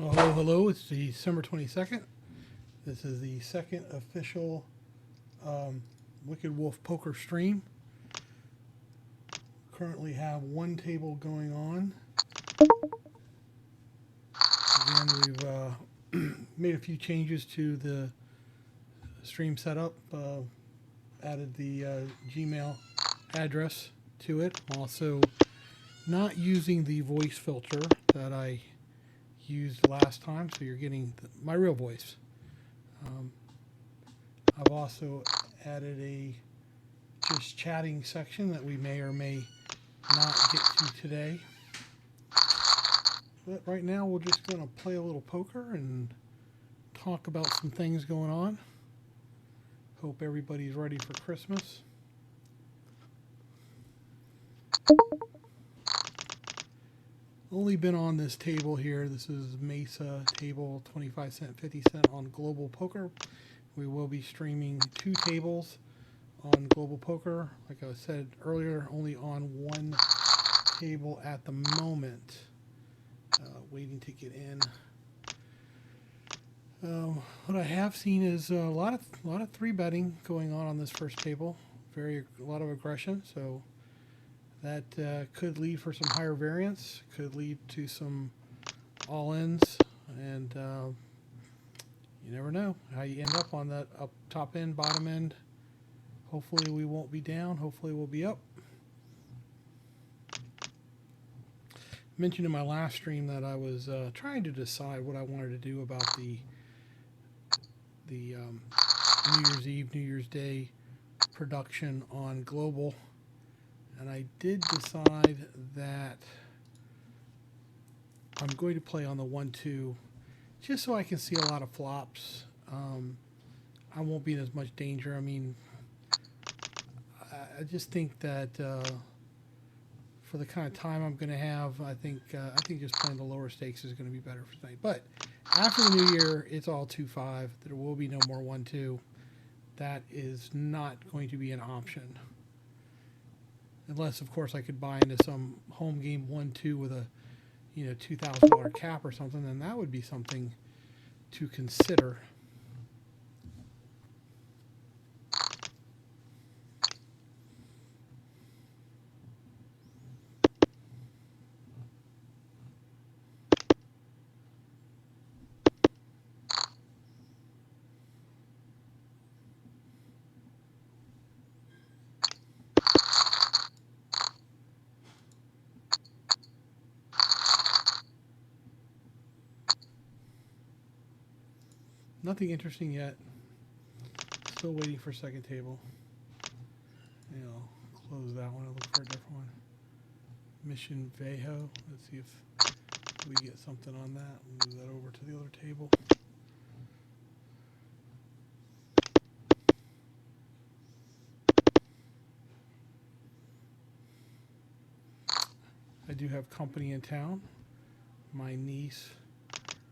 Well, hello, hello. It's December 22nd. This is the second official Wicked Wolf poker stream. Currently have one table going on. Again, we've made a few changes to the stream setup. Added the Gmail address to it. I'm also not using the voice filter that I used last time, so you're getting my real voice. I've also added a just chatting section that we may or may not get to today. But right now we're just going to play a little poker and talk about some things going on. Hope everybody's ready for Christmas. Only been on this table here. This is Mesa table 25 cent, 50 cent on Global Poker. We will be streaming two tables on Global Poker. Like I said earlier, only on one table at the moment. Waiting to get in. What I have seen is a lot of three betting going on this first table. A lot of aggression. So that could lead for some higher variance. Could lead to some all-ins, and you never know how you end up on that up top end, bottom end. Hopefully we won't be down. Hopefully we'll be up. Mentioned in my last stream that I was trying to decide what I wanted to do about the New Year's Eve, New Year's Day production on Global, and I did decide that I'm going to play on the 1-2 just so I can see a lot of flops. I won't be in as much danger. I mean, I just think that for the kind of time I'm going to have, I think just playing the lower stakes is going to be better for tonight. But after the new year, it's all 2-5. There will be no more 1-2. That is not going to be an option, unless, of course, I could buy into some home game 1-2 with a $2,000 cap or something. Then that would be something to consider. Nothing interesting yet. Still waiting for second table. Close that one and look for a different one. Mission Vejo. Let's see if we get something on that. We'll move that over to the other table. I do have company in town. My niece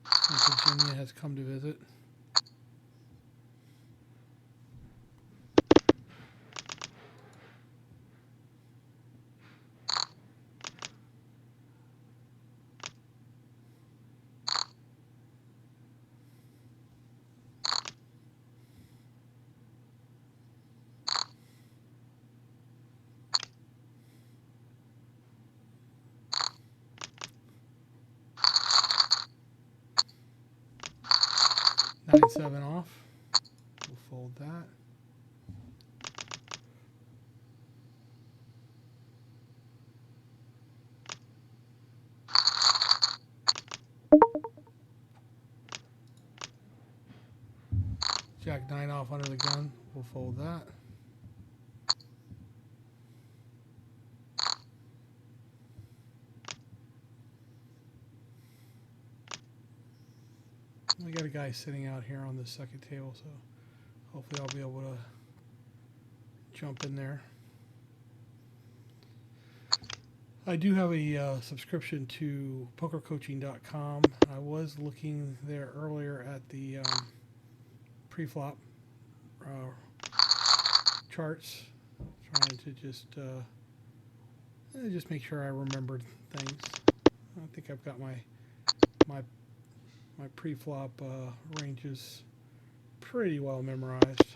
from Virginia has come to visit. Nine, 7 off. We'll fold that. Jack 9 off under the gun. We'll fold that. We got a guy sitting out here on this second table, so hopefully I'll be able to jump in there. I do have a subscription to pokercoaching.com. I was looking there earlier at the pre-flop charts, trying to just make sure I remembered things. I think I've got my My pre-flop range is pretty well memorized.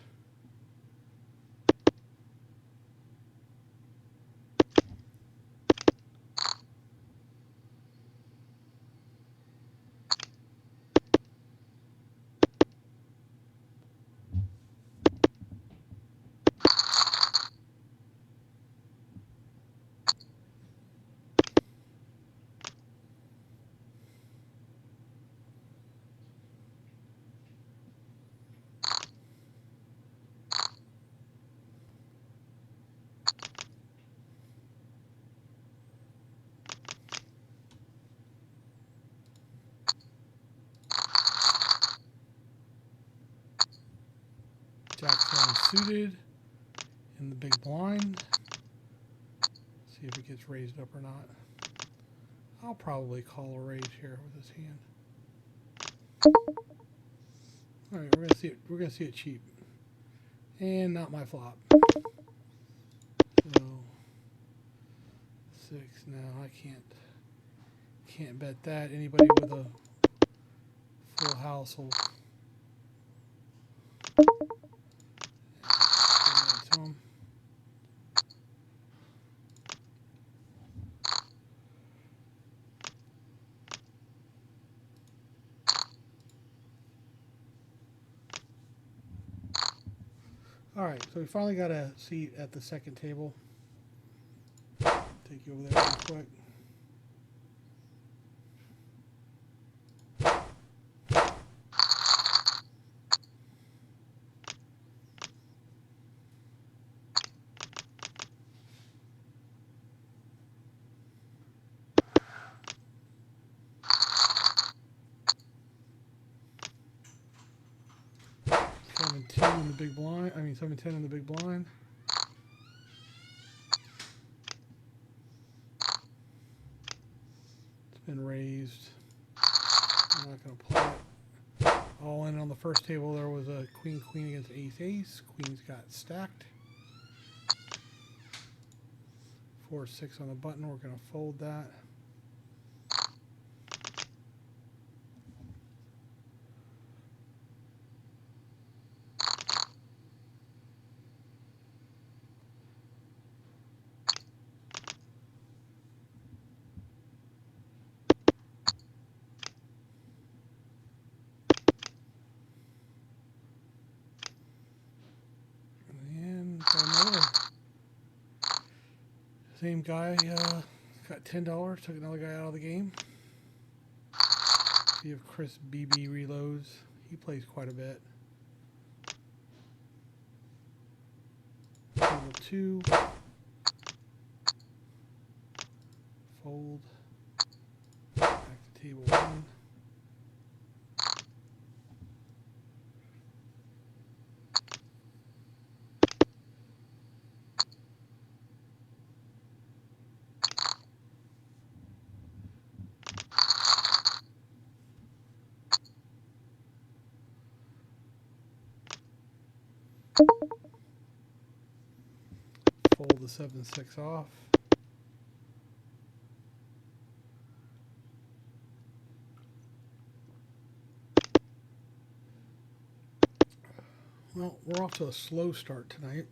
Jack 7 suited in the big blind. See if it gets raised up or not. I'll probably call a raise here with this hand. All right, we're gonna see it. We're gonna see it cheap, and not my flop. So 6 now. I can't bet that. Anybody with a full house will to him. All right, so we finally got a seat at the second table. Take you over there real quick. $7-2 in the big blind. I mean, 7-10 in the big blind. It's been raised. I'm not going to play it. All in on the first table, there was a queen against ace. Queens got stacked. 4-6 on the button. We're going to fold that. Same guy got $10. Took another guy out of the game. You have Chris BB reloads. He plays quite a bit. Table 2. Fold. Back to table 1. Fold the 7-6 off. Well, we're off to a slow start tonight.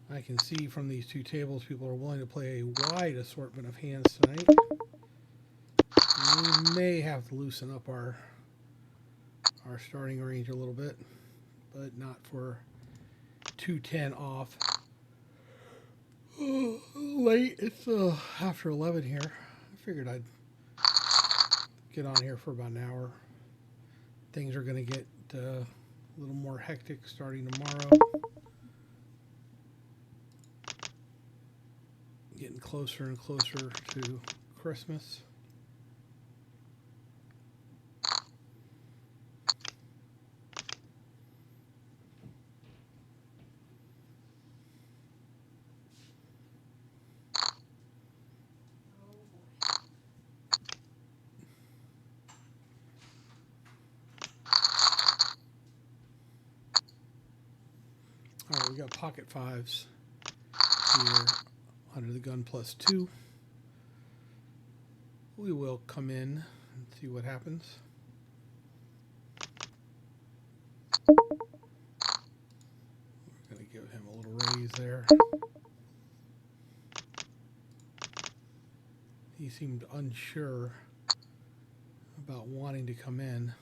I can see from these two tables people are willing to play a wide assortment of hands tonight. We may have to loosen up our starting range a little bit, but not for 210 off. Late, it's after 11 here. I figured I'd get on here for about an hour. Things are going to get a little more hectic starting tomorrow. Getting closer and closer to Christmas. All right, we got pocket fives here under the gun +2. We will come in and see what happens. We're going to give him a little raise there. He seemed unsure about wanting to come in.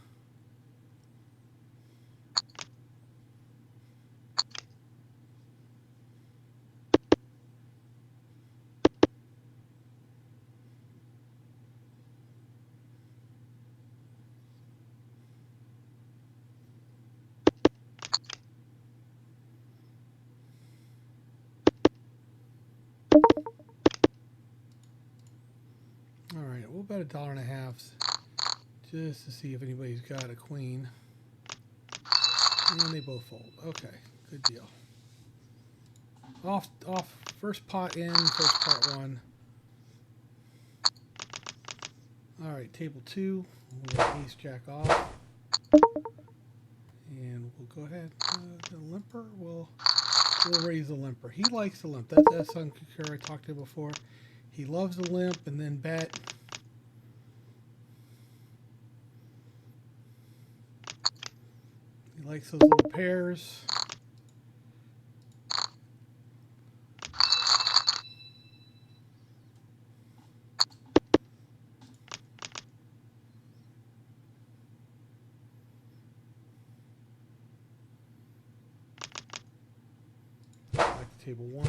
All right, we'll bet $1.50 just to see if anybody's got a queen. And they both fold. Okay, good deal. Off, first pot in, first pot won. All right, table 2. We'll ace jack off. And we'll go ahead. The limper, we'll raise the limper. He likes the limp. That's Sun Kukura I talked to before. He loves the limp and then bet. He likes those little pairs. Back to table 1.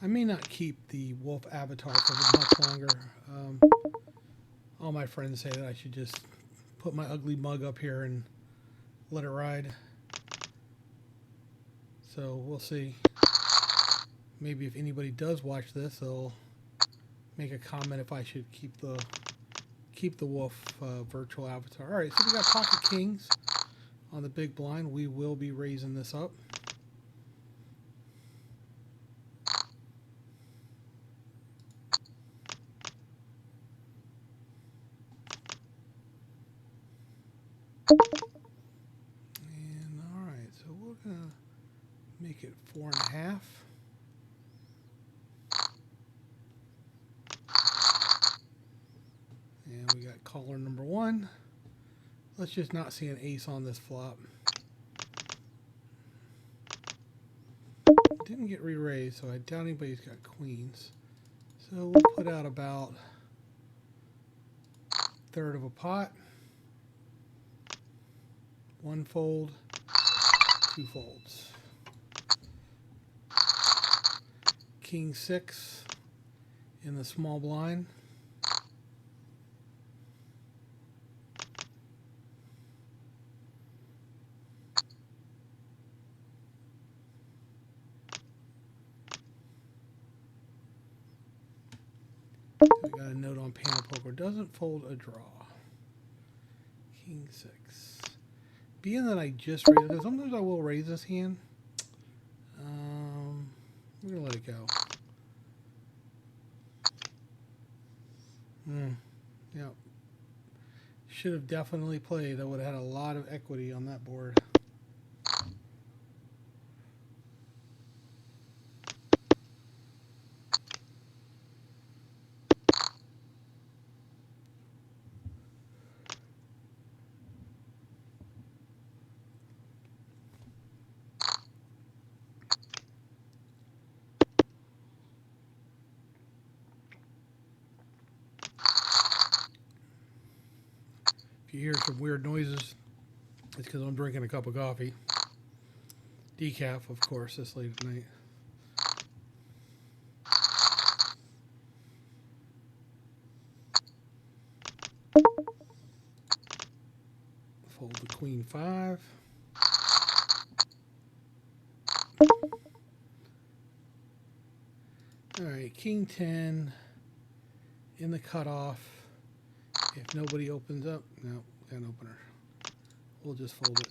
I may not keep the wolf avatar for much longer. All my friends say that I should just put my ugly mug up here and let it ride. So we'll see. Maybe if anybody does watch this, they'll make a comment if I should keep the wolf virtual avatar. All right, so we got pocket kings on the big blind. We will be raising this up. And all right, so we're gonna make it 4.5. And we got caller number 1. Let's just not see an ace on this flop. Didn't get re-raised, so I doubt anybody's got queens. So we'll put out about 1/3 of a pot. 1 fold, 2 folds. King 6 in the small blind. We got a note on Panel Poker. Doesn't fold a draw. King 6. Being that I just raised it, sometimes I will raise this hand. We're going to let it go. Yep. Should have definitely played. I would have had a lot of equity on that board. If you hear some weird noises, it's because I'm drinking a cup of coffee. Decaf, of course, this late at night. Queen 5. All right, King 10 in the cutoff. If nobody opens up, no, got an opener. We'll just fold it.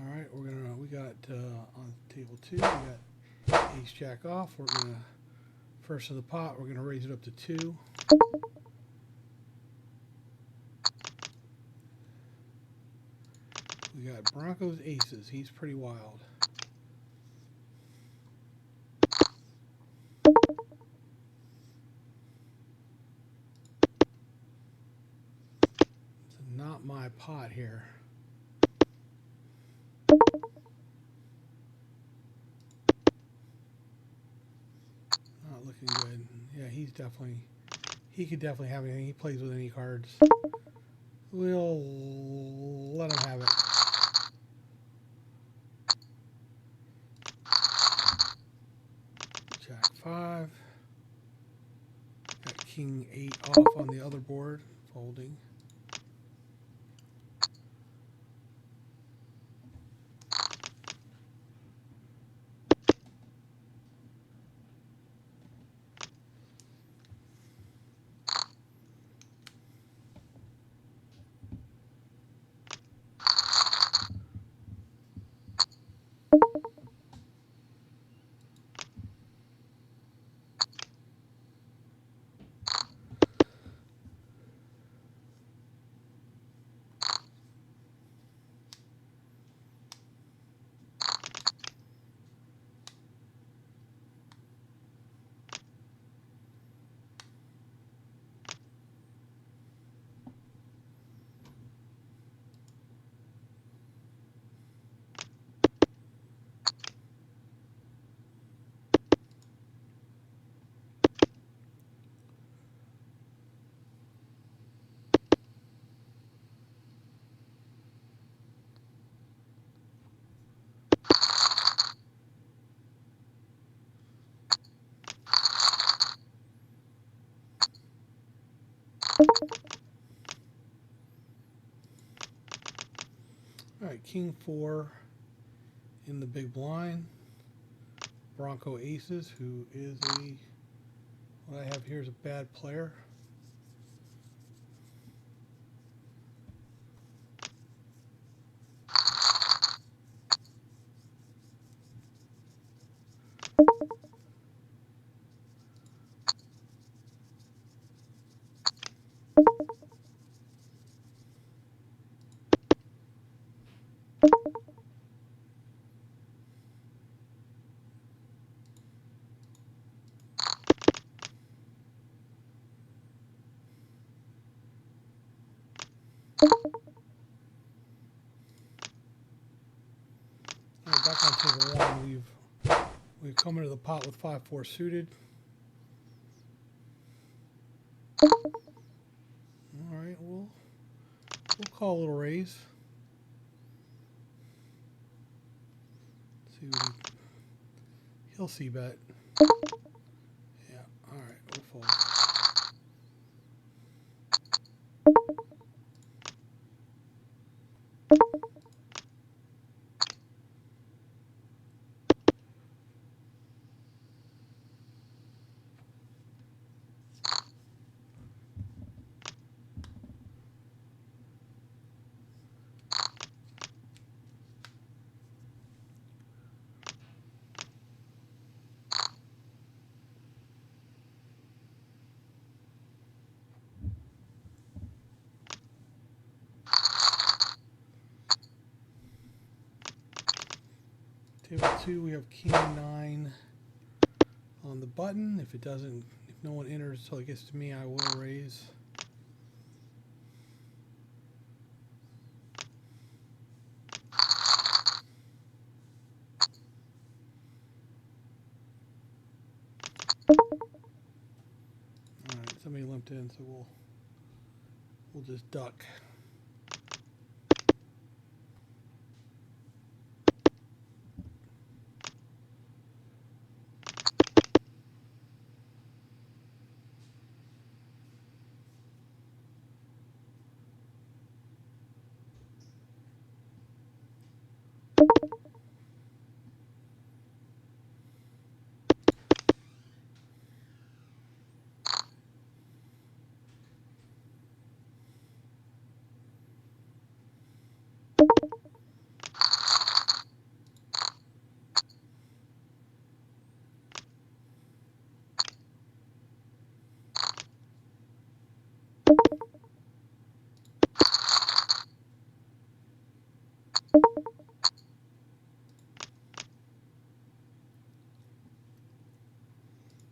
All right, we got on table 2, we got ace jack off. We're gonna, first of the pot, we're gonna raise it up to 2. We got Bronco's aces. He's pretty wild. It's not my pot here. Not looking good. Yeah, he could definitely have anything. He plays with any cards. We'll let him have it. Jack 5. Got King 8 off on the other board, folding. All right, King 4 in the big blind. Bronco aces, who is what I have here is a bad player. All right, back on table 1, we've come into the pot with 5-4 suited. All right, we'll call a little raise. See what he'll see bet. Yeah. All right, we'll fold. Table 2, we have king 9 on the button. If no one enters until it gets to me, I will raise. Alright, somebody limped in, so we'll just duck.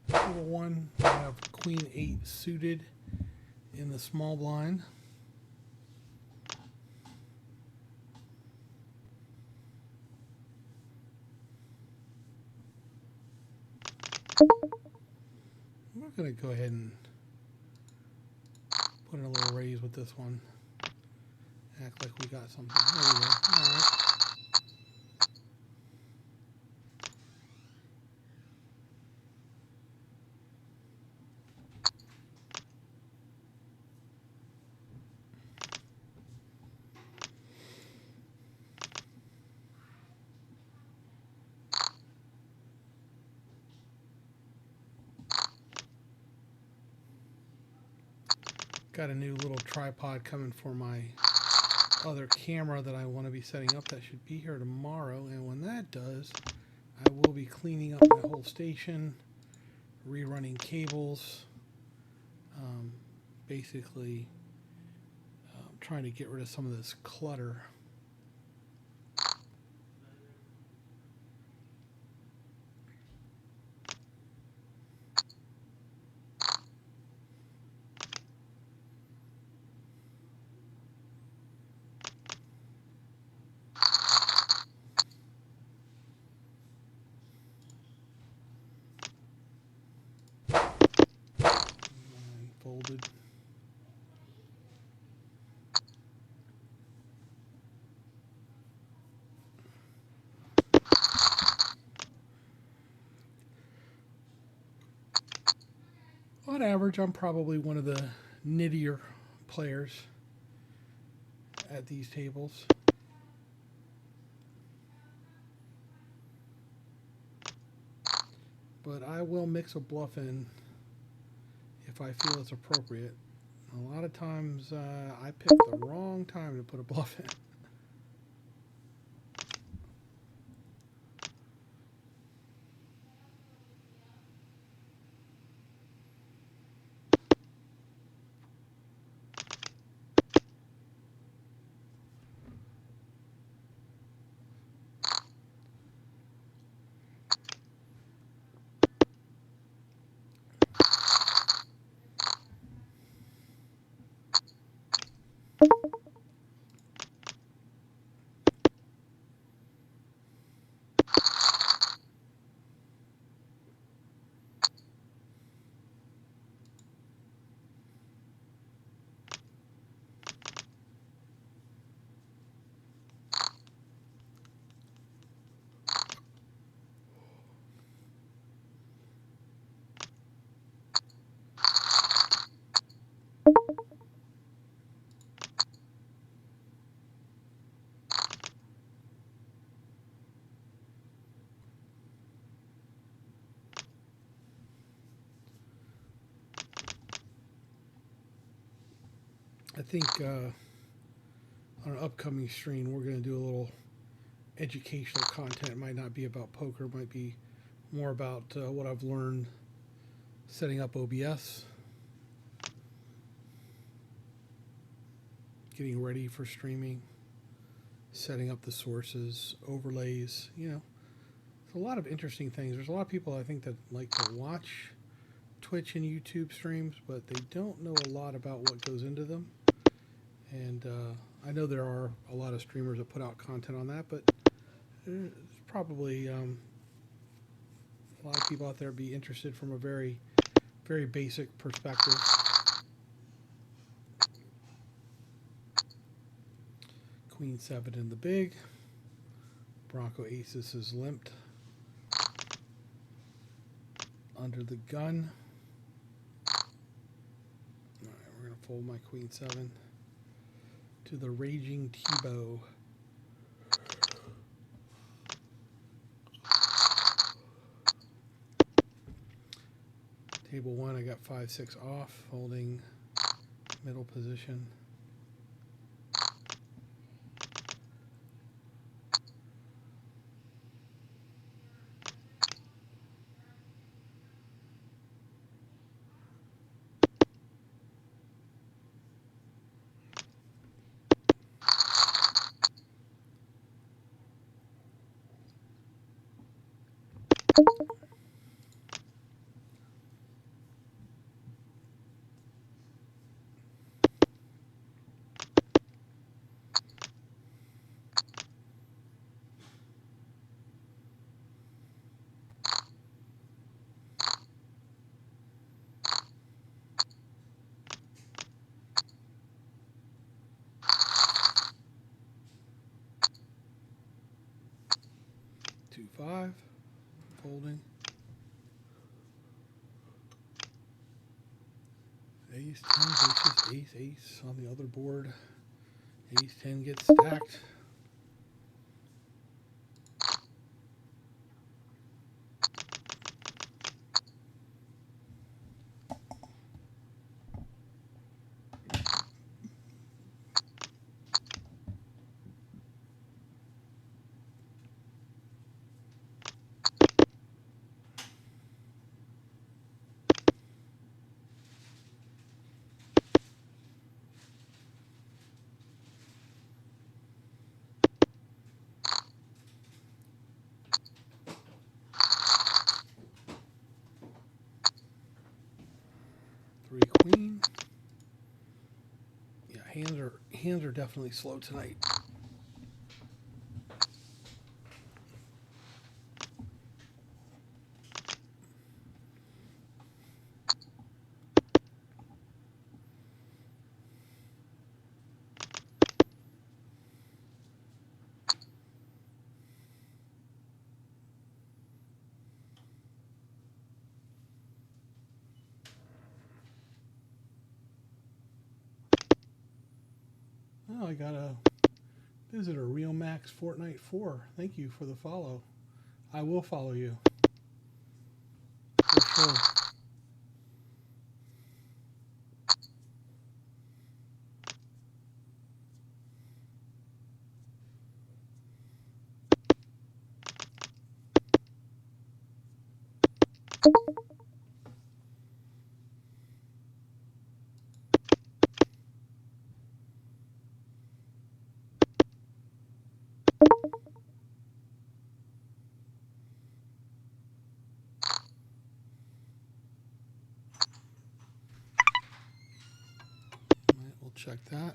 Table 1, I have queen 8 suited in the small blind. I'm going to go ahead and put in a little raise with this one. Act like we got something. There we go. All right. Got a new little tripod coming for my other camera that I want to be setting up. That should be here tomorrow, and when that does, I will be cleaning up my whole station, rerunning cables, basically trying to get rid of some of this clutter. Folded. On average, I'm probably one of the nittier players at these tables. But I will mix a bluff in if I feel it's appropriate. A lot of times I pick the wrong time to put a bluff in. I think on an upcoming stream, we're going to do a little educational content. It might not be about poker. It might be more about what I've learned setting up OBS, getting ready for streaming, setting up the sources, overlays, you know, a lot of interesting things. There's a lot of people I think that like to watch Twitch and YouTube streams, but they don't know a lot about what goes into them. And I know there are a lot of streamers that put out content on that, but there's probably a lot of people out there be interested from a very, very basic perspective. Queen 7 in the big. Bronco Aces is limped under the gun. All right, we're going to fold my Queen 7 to the Raging T-Bow. Table 1, I got 5-6 off, holding middle position. Two, 5, folding. Ace, 10, aces, ace, ace on the other board. Ace, 10 gets stacked. Three, queen. Yeah, hands are definitely slow tonight. Oh, I got a visitor, Real Max Fortnite 4. Thank you for the follow. I will follow you. For sure. All right, we'll check that.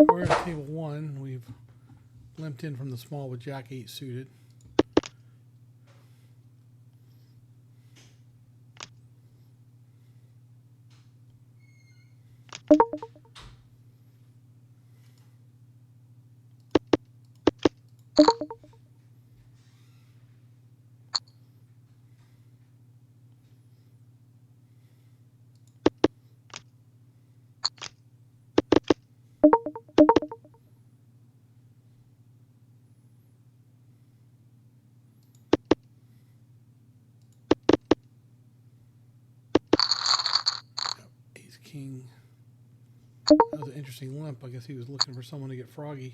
We're at table 1. We've limped in from the small with Jack 8 suited. interesting limp. I guess he was looking for someone to get froggy.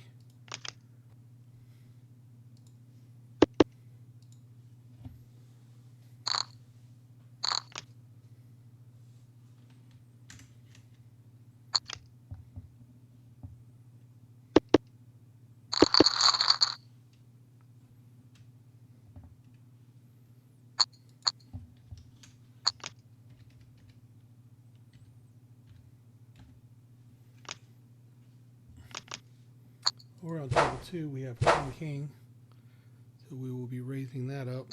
Over on table 2, we have King King, so we will be raising that up.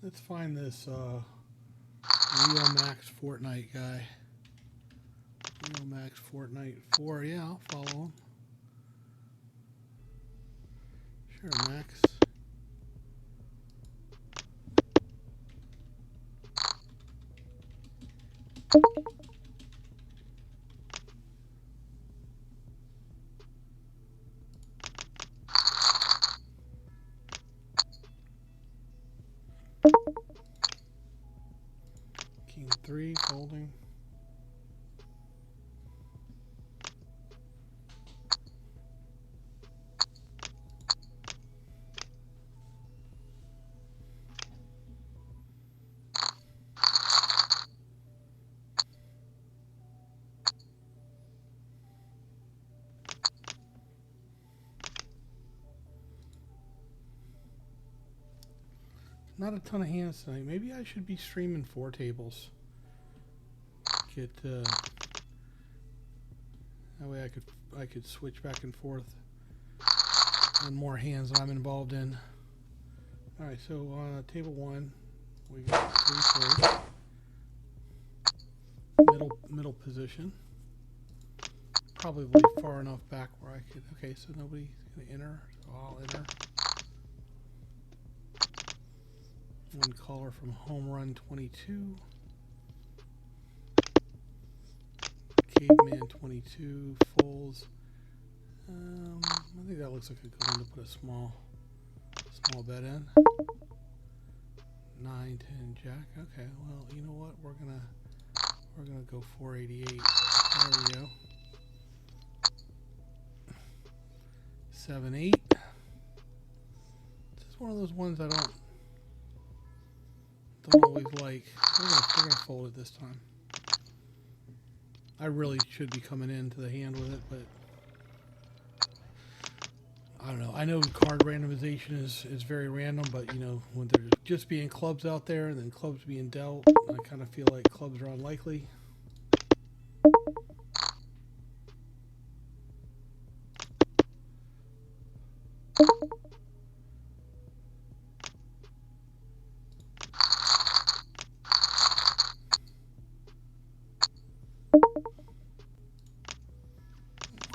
Let's find this Real Max Fortnite guy. Real Max Fortnite 4. Yeah, I'll follow him. Sure, Max. King 3, folding. Not a ton of hands tonight. Maybe I should be streaming 4 tables. Get that way I could switch back and forth on more hands that I'm involved in. All right, so on table 1, we got 3 4. Middle position. Probably far enough back where I could. Okay, so nobody's gonna enter. So I'll enter. One caller from Home Run 22. Caveman 22 folds. I think that looks like a good one to put a small bet in. 9, 10, Jack. Okay, well, you know what? We're gonna go 488. There we go. 7, 8. This is one of those ones I don't always like. We're gonna fold it this time. I really should be coming into the hand with it, but I don't know. I know card randomization is very random, but you know, when there's just being clubs out there and then clubs being dealt, I kind of feel like clubs are unlikely.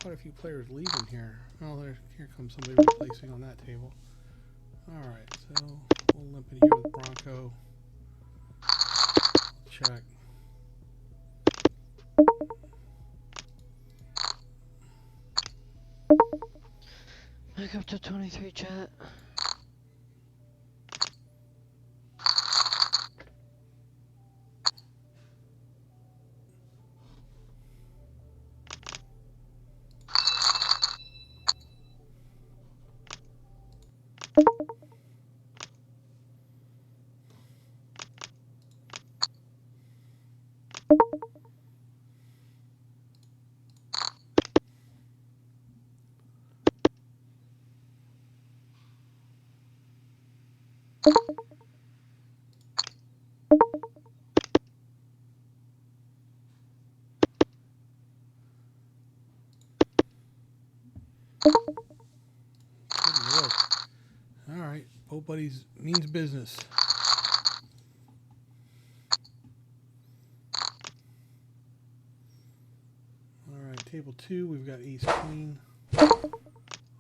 Quite a few players leaving here. Oh, here comes somebody replacing on that table. All right, so we'll limp in here with Bronco. Check. Back up to 23, chat. All right, Boat Buddies means business. table 2, we've got ace queen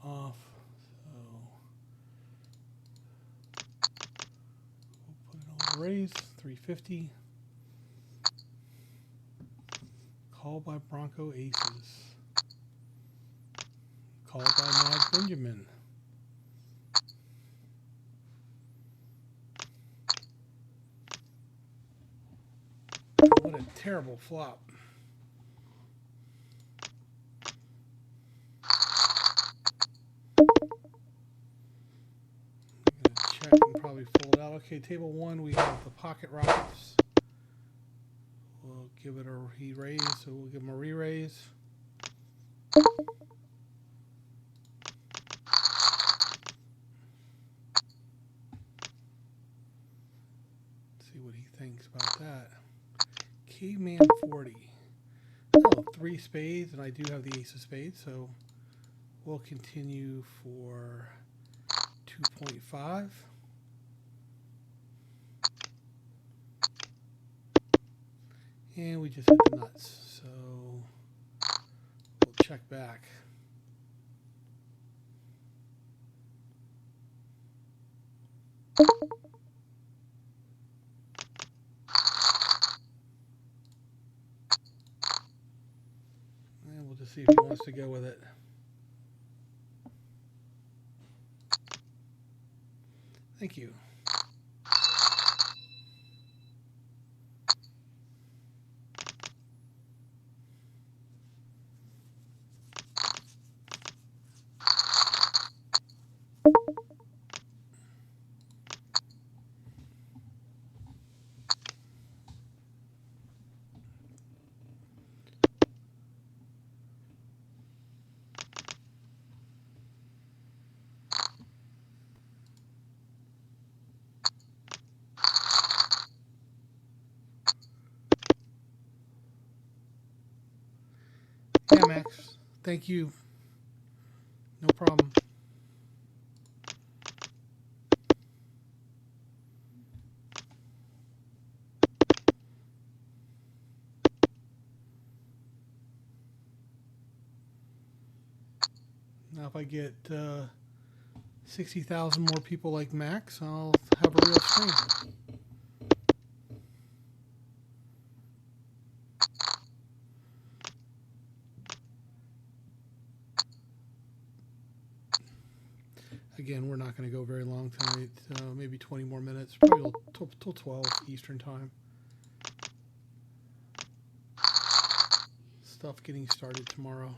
off. So we'll put it on raise, 350. Called by Bronco aces. Called by Mad Benjamin. What a terrible flop. I'm gonna check and probably fold out. Okay, table 1, we have the pocket rockets. We'll give it a he raise, so we'll give him a re-raise. See what he thinks about that. Caveman 40. Oh, 3 spades, and I do have the ace of spades, so we'll continue for 2.5. And we just hit the nuts, so we'll check back. And we'll just see if he wants to go with it. Thank you. Yeah, Max. Thank you. No problem. Now, if I get 60,000 more people like Max, I'll have a real stream. Again, we're not going to go very long tonight, maybe 20 more minutes, probably till 12 Eastern time. Stuff getting started tomorrow.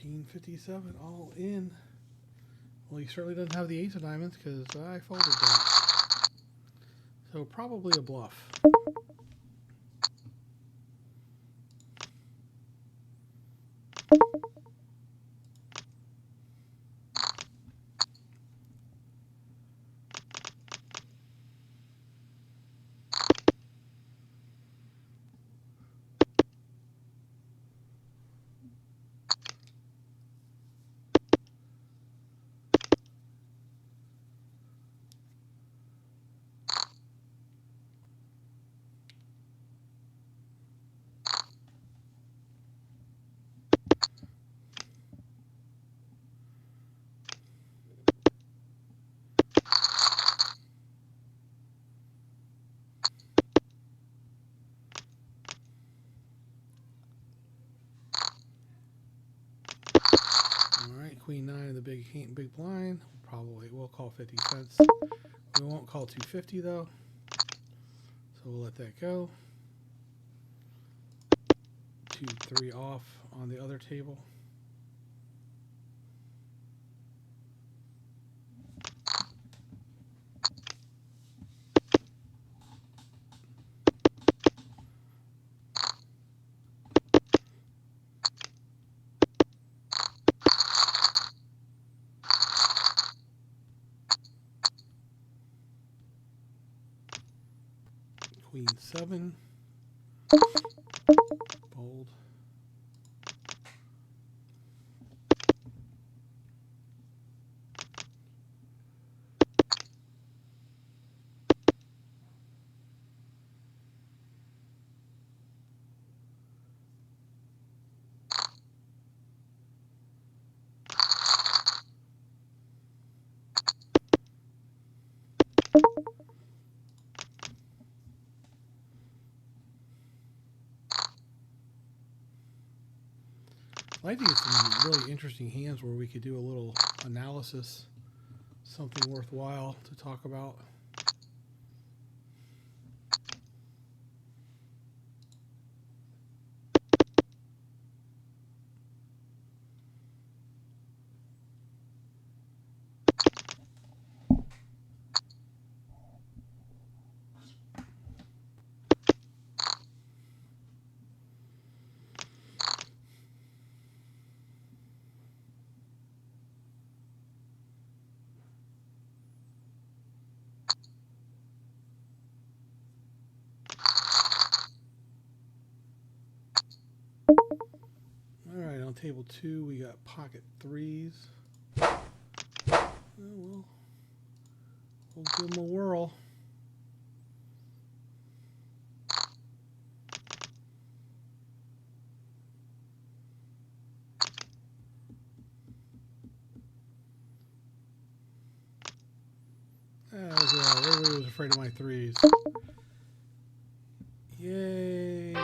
$16.57 all in. Well, he certainly doesn't have the ace of diamonds because I folded that. So probably a bluff. Queen 9 of the big blind. Probably we'll call 50 cents. We won't call 250 though. So we'll let that go. 2-3 off on the other table. Queen 7. Fold. I'd like to get some really interesting hands where we could do a little analysis, something worthwhile to talk about. All right, on table 2, we got pocket 3s. Oh, well, we'll give them a whirl. Everybody was afraid of my 3s. Yay.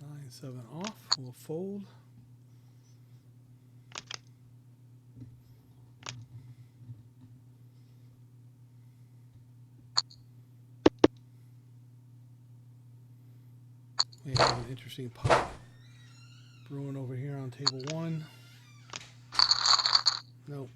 Nine, 7 off. We'll fold. We have an interesting pot brewing over here on table 1. Nope.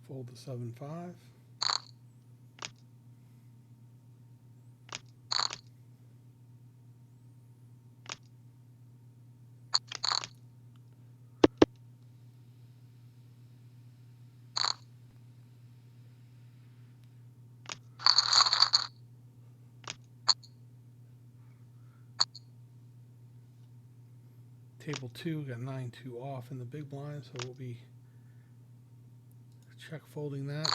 Fold the 7-5. Table 2 got 9-2 off in the big blind, so we'll be check folding that.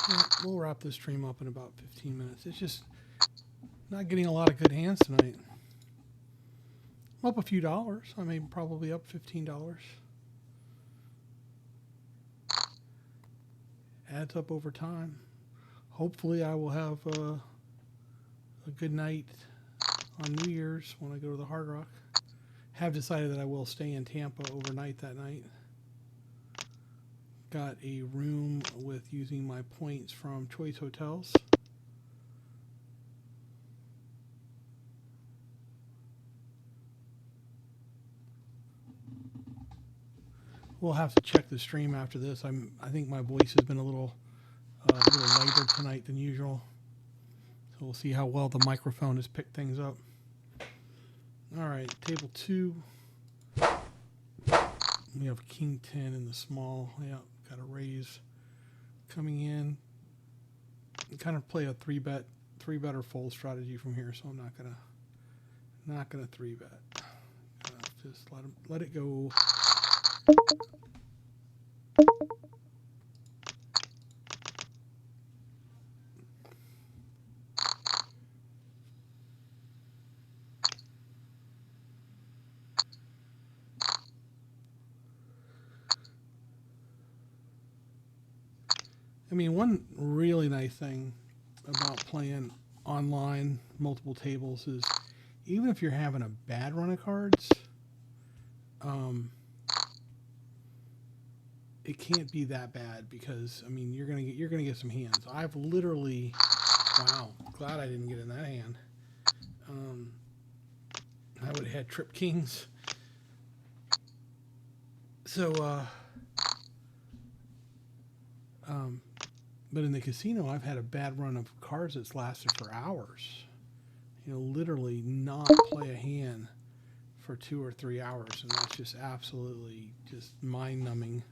Yeah, we'll wrap this stream up in about 15 minutes. It's just not getting a lot of good hands tonight. I'm up a few dollars. I mean, probably up $15. adds up over time. Hopefully, I will have a good night on New Year's when I go to the Hard Rock. Have decided that I will stay in Tampa overnight that night. Got a room with using my points from Choice Hotels. We'll have to check the stream after this. I think my voice has been a little lighter tonight than usual. So we'll see how well the microphone has picked things up. All right, table 2. We have King 10 in the small. Yeah, got a raise coming in. Kind of play a 3-bet or fold strategy from here. So I'm not gonna 3-bet. Just let it go. I mean, one really nice thing about playing online multiple tables is even if you're having a bad run of cards, it can't be that bad because I mean you're gonna get some hands. I've literally, wow, glad I didn't get in that hand. I would have had trip kings. So, but in the casino, I've had a bad run of cards that's lasted for hours. You know, literally not play a hand for 2 or 3 hours, and that's just absolutely just mind-numbing.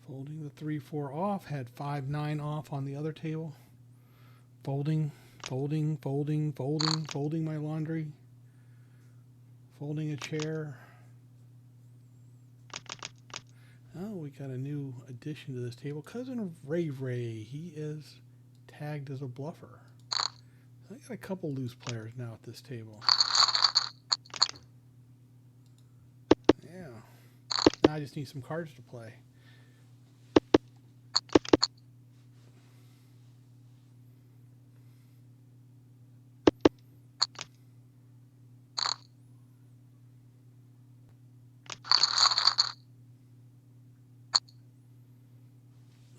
Folding the 3-4 off, had 5-9 off on the other table. Folding my laundry. Folding a chair. Oh, we got a new addition to this table. Cousin of Ray Ray. He is tagged as a bluffer. I got a couple loose players now at this table. Yeah. Now I just need some cards to play.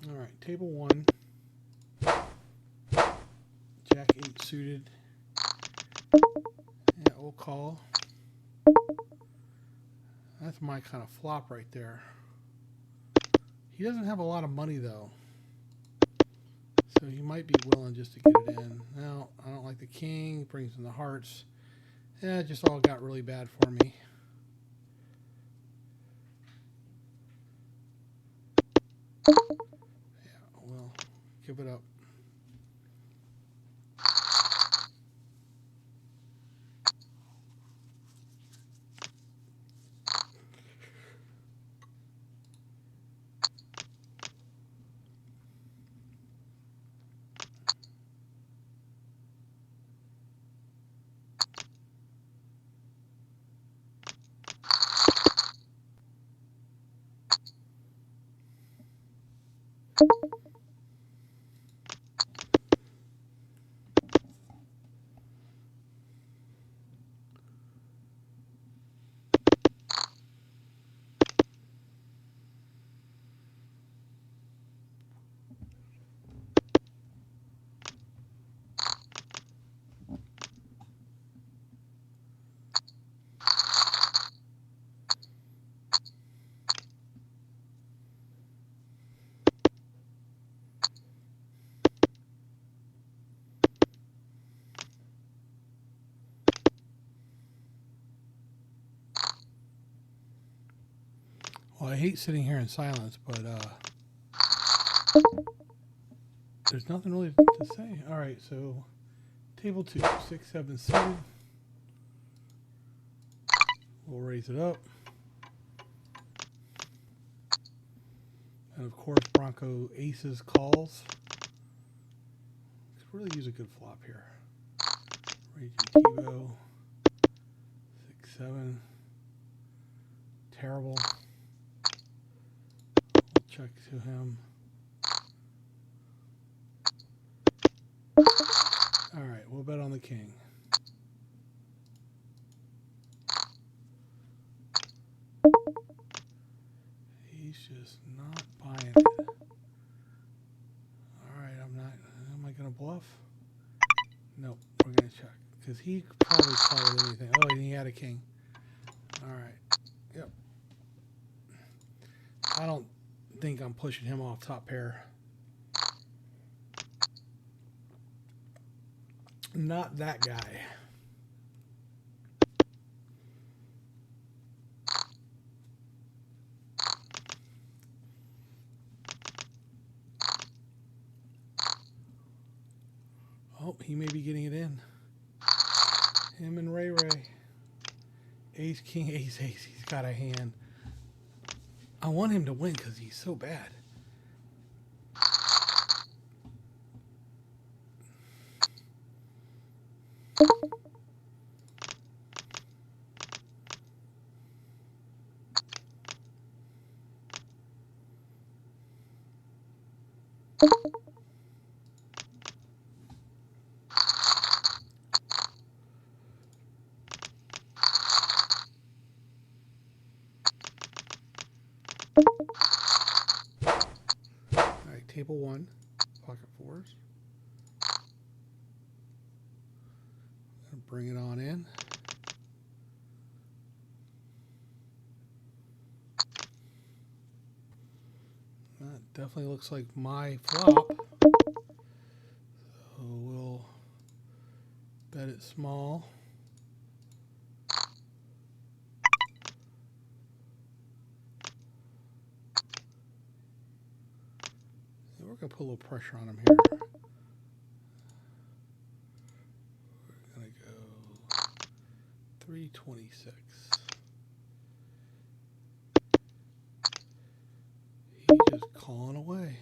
All right, table 1. Jack 8 suited. Yeah, we'll call. That's my kind of flop right there. He doesn't have a lot of money though, so he might be willing just to get it in. No, I don't like the king. Brings in the hearts. Yeah, it just all got really bad for me. Yeah, well, give it up. Well, I hate sitting here in silence, but there's nothing really to say. All right, so table 2, 6, 7 suited. We'll raise it up. And of course, Bronco aces calls. Could really use a good flop here. Raging Tebow. 6-7. Terrible. We'll check to him. All right, we'll bet on the king. He's just not buying it. All right, am I going to bluff? Nope, we're going to check. Because he probably called anything. Oh, and he had a king. All right, yep. I don't think I'm pushing him off top pair. Not that guy. Oh, he may be getting it in. Him and Ray Ray. Ace, king, ace, ace. He's got a hand. I want him to win because he's so bad. Alright, table one, pocket fours. Bring it on in. That definitely looks like my flop. So we'll bet it small. We're going to put a little pressure on him here. We're going to go 326. He's just calling away.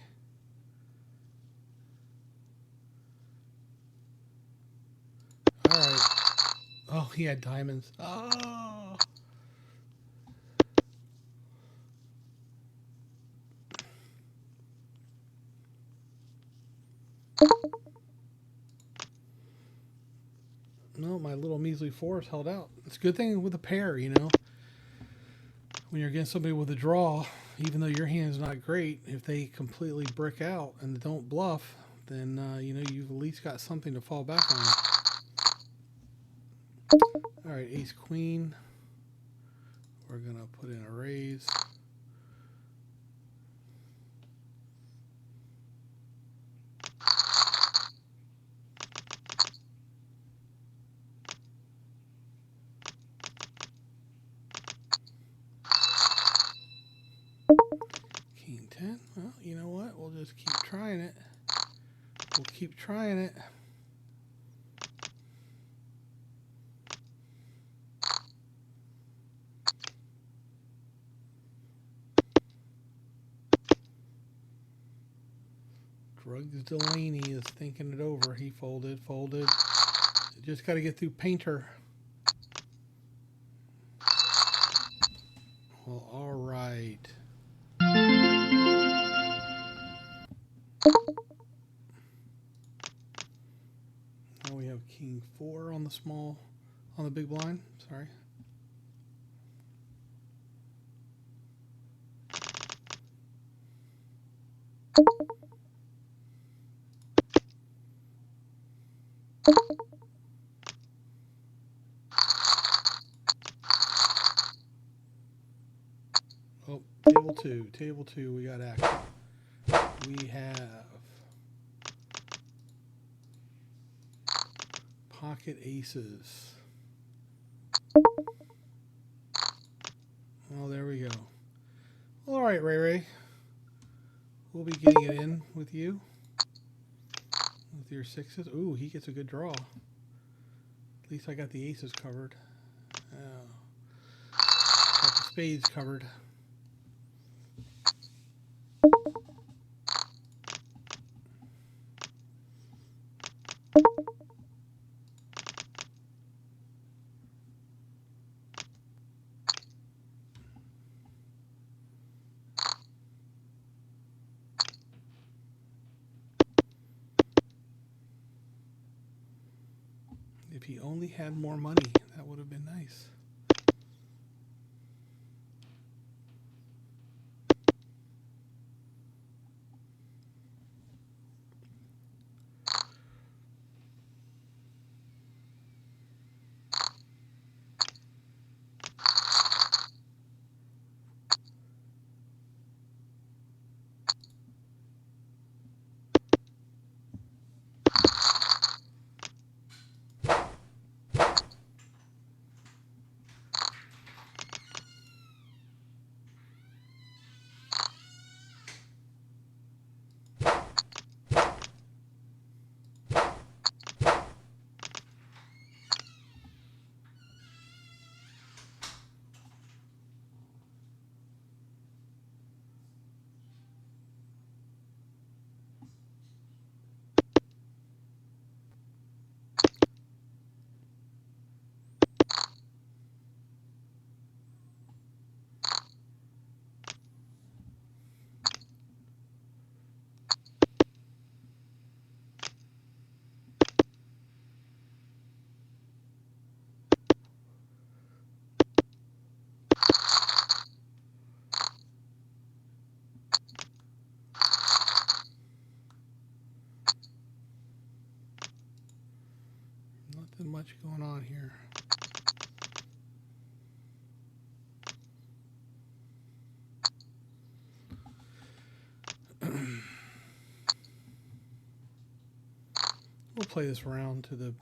All right. Oh, he had diamonds. Oh. No, my little measly fours held out. It's a good thing with a pair, you know. When you're against somebody with a draw, even though your hand's not great, if they completely brick out and don't bluff, then you know you've at least got something to fall back on. All right, ace queen. We're gonna put in a raise. King 10. Well, you know what? We'll just keep trying it. We'll keep trying it. Drugs Delaney is thinking it over. He folded. Just got to get through Painter. Well, all right. Now we have King 4 on the big blind. Sorry. Oh, table two, we got action. We have pocket aces. Oh, there we go. All right, Ray Ray. We'll be getting it in with you. With your sixes. Ooh, he gets a good draw. At least I got the aces covered. Got the spades covered. If he only had more money, that would have been nice. Nothing much going on here. We'll play this round to the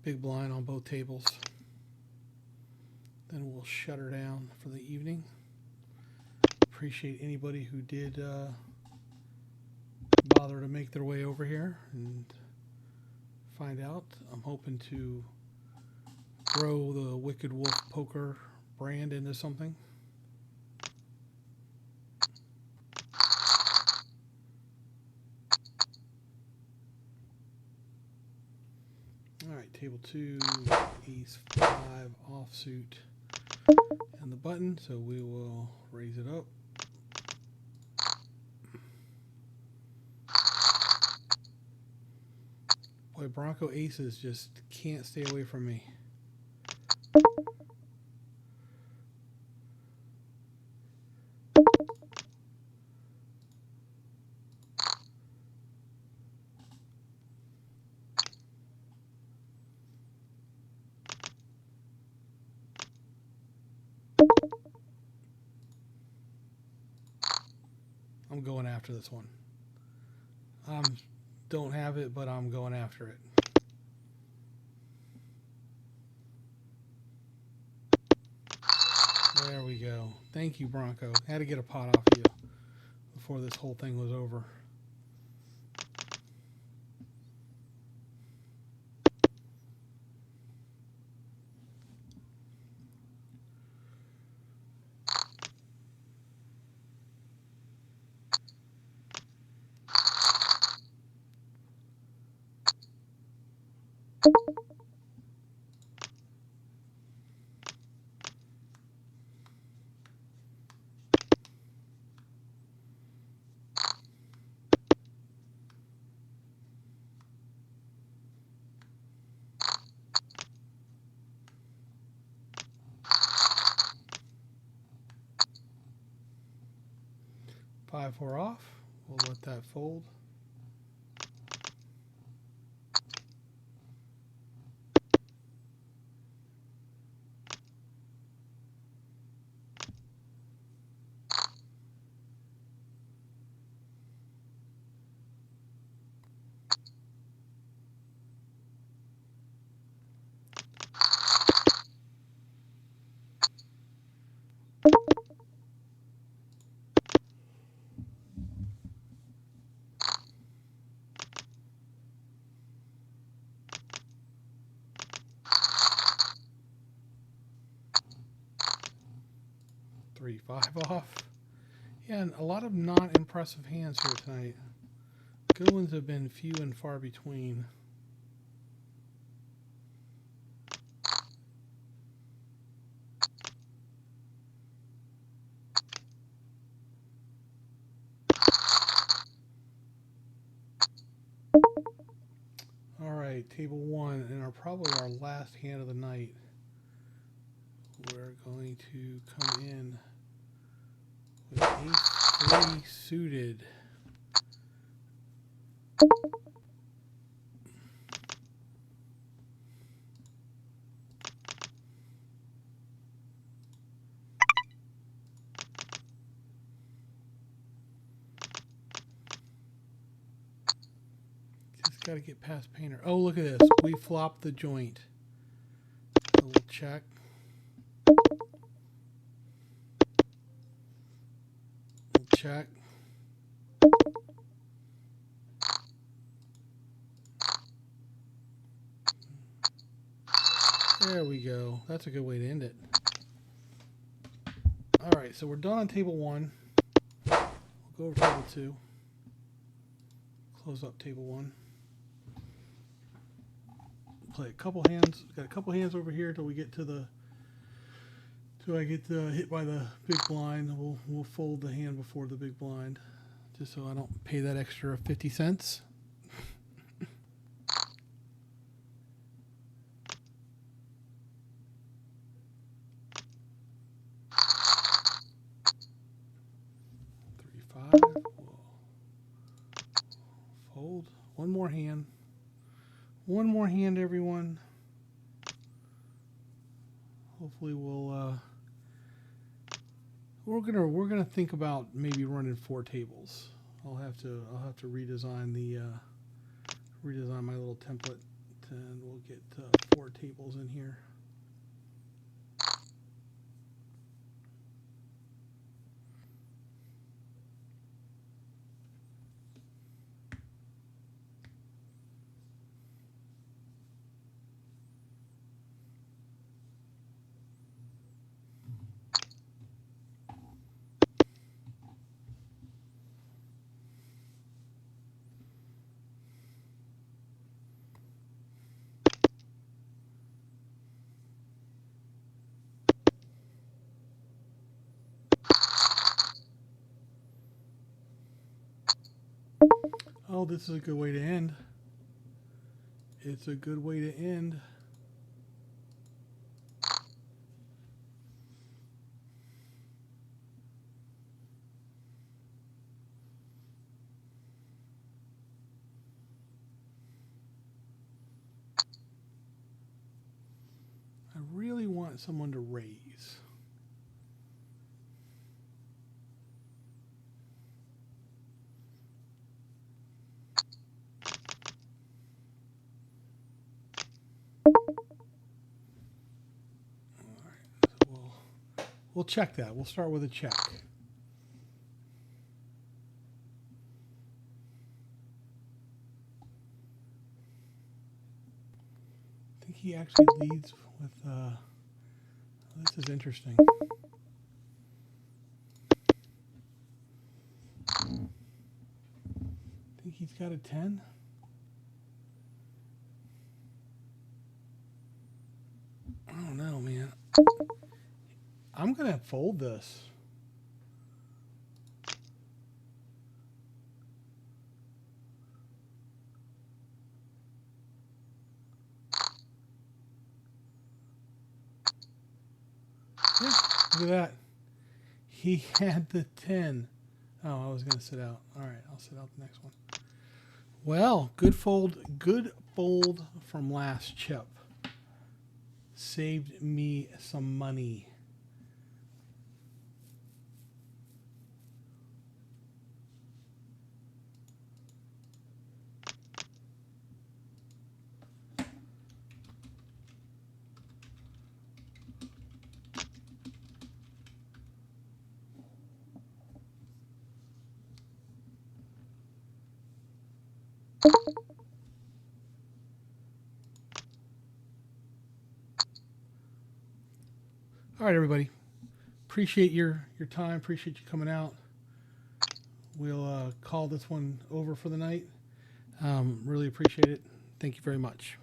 big blind on both tables. Then we'll shut her down for the evening. Appreciate anybody who did bother to make their way over here and find out. I'm hoping to grow the Wicked Wolf Poker brand into something. All right, table 2, ace 5 offsuit, and the button, so we will raise it up. Boy, Bronco aces just can't stay away from me. I'm going after this one. Don't have it, but I'm going after it. There we go. Thank you, Bronco. Had to get a pot off you before this whole thing was over. Five, 4 off. We'll let that fold. Three, 5 off. Yeah, and a lot of not impressive hands here tonight. Good ones have been few and far between. All right, table 1 and probably our last hand of the night. We're going to come in with ace 3 suited. Just got to get past Painter. Oh, look at this. We flopped the joint. So we'll check. We'll check. There we go. That's a good way to end it. All right, so we're done on table 1. We'll go over to table 2. Close up table 1. Play a couple hands. Got a couple hands over here till we get to the. Till I get hit by the big blind. We'll fold the hand before the big blind, just so I don't pay that extra 50 cents. We'll fold. One more hand. One more hand, everyone. Hopefully we're gonna think about maybe running 4 tables. I'll have to redesign redesign my little template, and we'll get 4 tables in here. Oh, this is a good way to end. It's a good way to end. I really want someone to raise. We'll check that. We'll start with a check. I think he actually leads with, this is interesting. I think he's got a 10. I don't know, man. I'm going to fold this. Yeah, look at that. He had the 10. Oh, I was going to sit out. All right, I'll sit out the next one. Well, good fold from last chip. Saved me some money. All right, everybody. Appreciate your time. Appreciate you coming out. We'll call this one over for the night. Really appreciate it. Thank you very much.